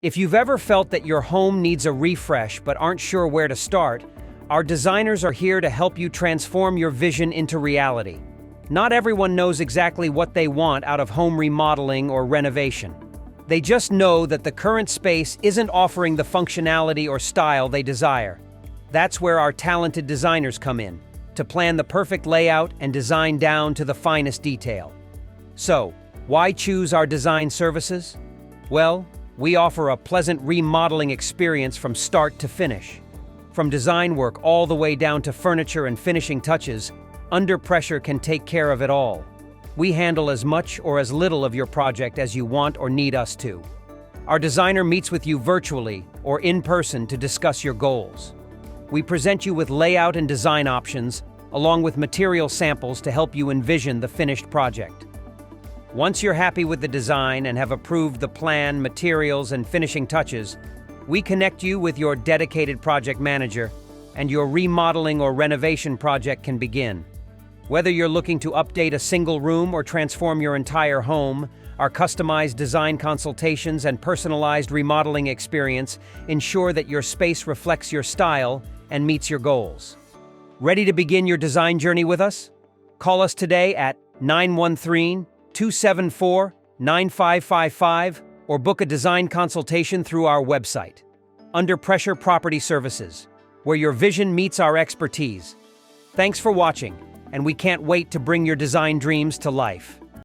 If you've ever felt that your home needs a refresh but aren't sure where to start, our designers are here to help you transform your vision into reality. Not everyone knows exactly what they want out of home remodeling or renovation. They just know that the current space isn't offering the functionality or style they desire. That's where our talented designers come in, to plan the perfect layout and design down to the finest detail. So, why choose our design services? Well, we offer a pleasant remodeling experience from start to finish. From design work all the way down to furniture and finishing touches, Under Pressure can take care of it all. We handle as much or as little of your project as you want or need us to. Our designer meets with you virtually or in person to discuss your goals. We present you with layout and design options, along with material samples to help you envision the finished project. Once you're happy with the design and have approved the plan, materials, and finishing touches, we connect you with your dedicated project manager, and your remodeling or renovation project can begin. Whether you're looking to update a single room or transform your entire home, our customized design consultations and personalized remodeling experience ensure that your space reflects your style and meets your goals. Ready to begin your design journey with us? Call us today at 913-274-9555 or book a design consultation through our website. Under Pressure Property Services, where your vision meets our expertise. Thanks for watching, and we can't wait to bring your design dreams to life.